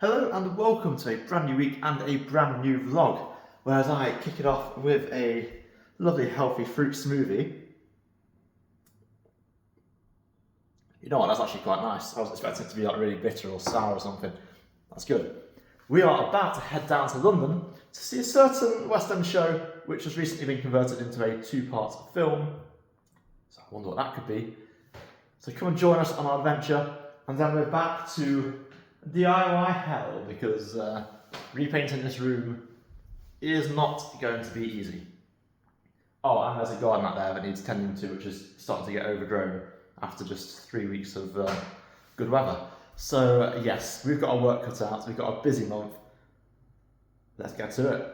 Hello and welcome to a brand new week and a brand new vlog, whereas I kick it off with a lovely healthy fruit smoothie. You know what, that's actually quite nice. I was expecting it to be like really bitter or sour or something. That's good. We are about to head down to London to see a certain West End show which has recently been converted into a two-part film. So I wonder what that could be. So come and join us on our adventure, and then we're back to DIY hell, because repainting this room is not going to be easy. Oh, and there's a garden out there that needs tending to, which is starting to get overgrown after just 3 weeks of good weather. So yes, we've got our work cut out, we've got a busy month. Let's get to it.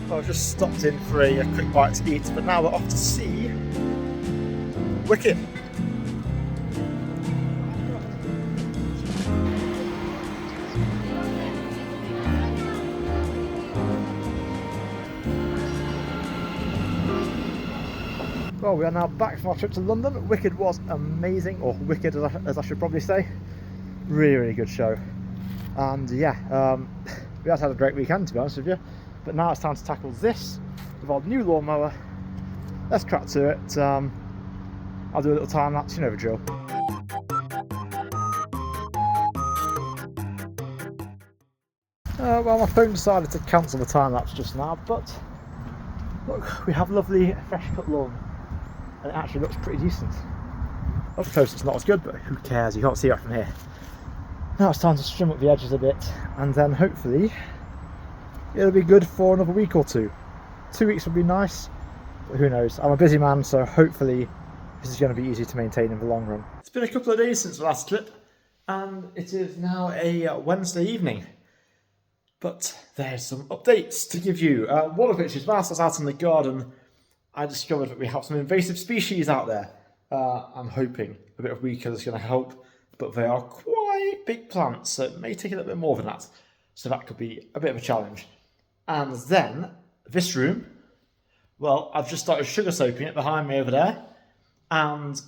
I've just stopped in for a quick bite to eat, but now we're off to see Wicked. Well, we are now back from our trip to London. Wicked was amazing, or Wicked as I should probably say. Really good show. And yeah, we had a great weekend, to be honest with you. But now it's time to tackle this with our new lawnmower. Let's crack to it. I'll do a little time lapse, you know the drill. Well, my phone decided to cancel the time lapse just now, but look, we have lovely fresh cut lawn, and it actually looks pretty decent. Up close it's not as good, but who cares, you can't see it from here. Now it's time to trim up the edges a bit, and then hopefully it'll be good for another week or two. 2 weeks would be nice, but who knows. I'm a busy man, so hopefully this is going to be easy to maintain in the long run. It's been a couple of days since the last trip, and it is now a Wednesday evening. But there's some updates to give you. One of which is whilst I was out in the garden, I discovered that we have some invasive species out there. I'm hoping a bit of weed killer is going to help, but they are quite big plants, so it may take a little bit more than that. So that could be a bit of a challenge. And then this room, well, I've just started sugar soaping it behind me over there. And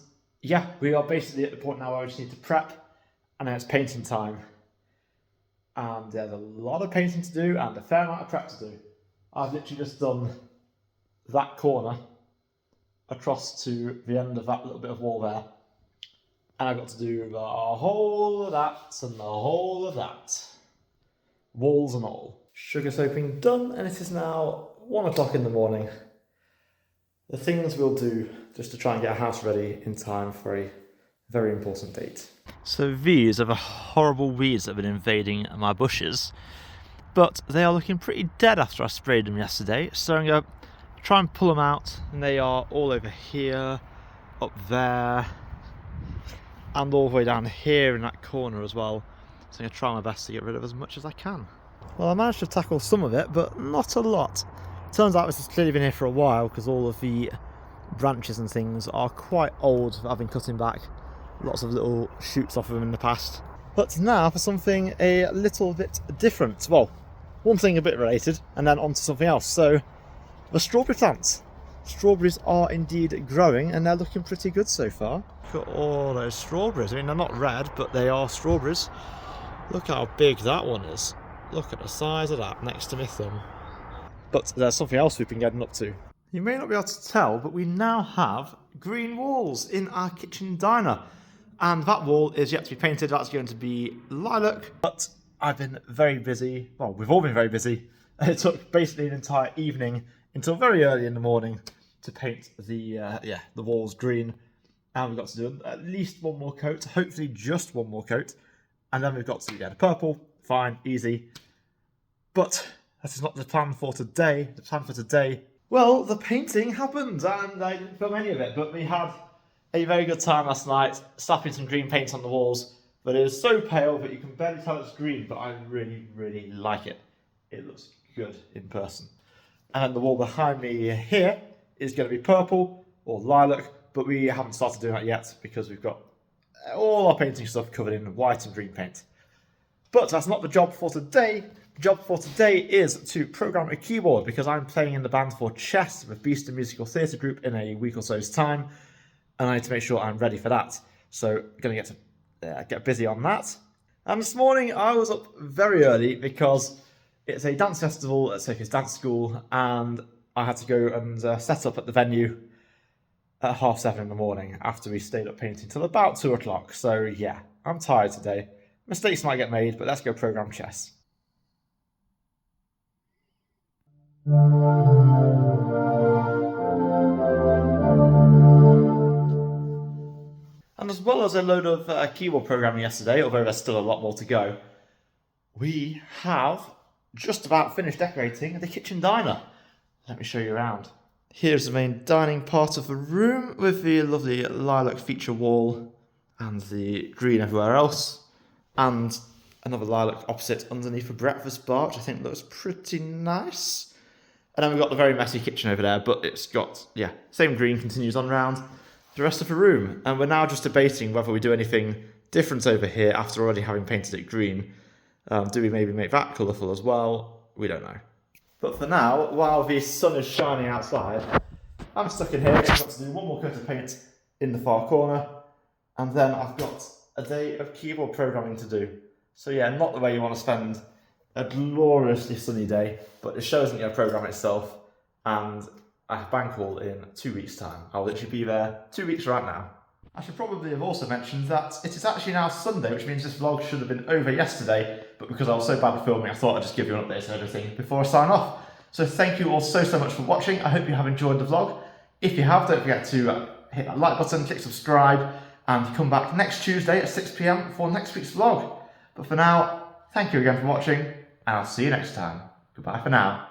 yeah, we are basically at the point now where I just need to prep, and then it's painting time. And there's a lot of painting to do and a fair amount of prep to do. I've literally just done that corner across to the end of that little bit of wall there. And I've got to do the whole of that and the whole of that. Walls and all. Sugar soaping done, and it is now 1 o'clock in the morning. The things we'll do just to try and get our house ready in time for a very important date. So these are the horrible weeds that have been invading my bushes, but they are looking pretty dead after I sprayed them yesterday, so I'm going to try and pull them out, and they are all over here, up there, and all the way down here in that corner as well. So I'm going to try my best to get rid of as much as I can. Well, I managed to tackle some of it, but not a lot. Turns out this has clearly been here for a while, because all of the branches and things are quite old that I've been cutting back. Lots of little shoots off of them in the past. But now for something a little bit different. Well, one thing a bit related, and then on to something else. So, the strawberry plants. Strawberries are indeed growing, and they're looking pretty good so far. Look at all those strawberries. I mean, they're not red, but they are strawberries. Look how big that one is. Look at the size of that next to my thumb. But there's something else we've been getting up to. You may not be able to tell, but we now have green walls in our kitchen diner. And that wall is yet to be painted. That's going to be lilac. But I've been very busy. Well, we've all been very busy. It took basically an entire evening until very early in the morning to paint the walls green. And we've got to do at least one more coat, hopefully just one more coat. And then we've got to do the purple. Fine, easy. But that is not the plan for today. The plan for today, well, the painting happened, and I didn't film any of it, but we had a very good time last night, slapping some green paint on the walls. But it is so pale that you can barely tell it's green, but I really, really like it. It looks good in person. And then the wall behind me here is going to be purple or lilac, but we haven't started doing that yet because we've got all our painting stuff covered in white and green paint. But that's not the job for today. The job for today is to program a keyboard because I'm playing in the band for Chess with Beeston Musical Theatre Group in a week or so's time, and I need to make sure I'm ready for that. So I'm going to get busy on that. And this morning I was up very early because it's a dance festival at Sophie's Dance School, and I had to go and set up at the venue at 7:30 in the morning after we stayed up painting till about 2 o'clock. So yeah, I'm tired today. Mistakes might get made, but let's go program chess. And as well as a load of keyboard programming yesterday, although there's still a lot more to go, we have just about finished decorating the kitchen diner. Let me show you around. Here's the main dining part of the room with the lovely lilac feature wall and the green everywhere else, and another lilac opposite underneath the breakfast bar, which I think looks pretty nice. And then we've got the very messy kitchen over there, but it's got, yeah, same green continues on round the rest of the room. And we're now just debating whether we do anything different over here after already having painted it green. Do we maybe make that colourful as well? We don't know. But for now, while the sun is shining outside, I'm stuck in here. I've got to do one more coat of paint in the far corner, and then I've got a day of keyboard programming to do. So yeah, not the way you want to spend a gloriously sunny day, but it shows me a program itself, and I have bank hall in 2 weeks' time. I'll literally be there 2 weeks right now. I should probably have also mentioned that it is actually now Sunday, which means this vlog should have been over yesterday, but because I was so bad at filming, I thought I'd just give you an update on everything before I sign off. So thank you all so much for watching. I hope you have enjoyed the vlog. If you have, don't forget to hit that like button, click subscribe, and come back next Tuesday at 6 PM for next week's vlog. But for now, thank you again for watching, and I'll see you next time. Goodbye for now.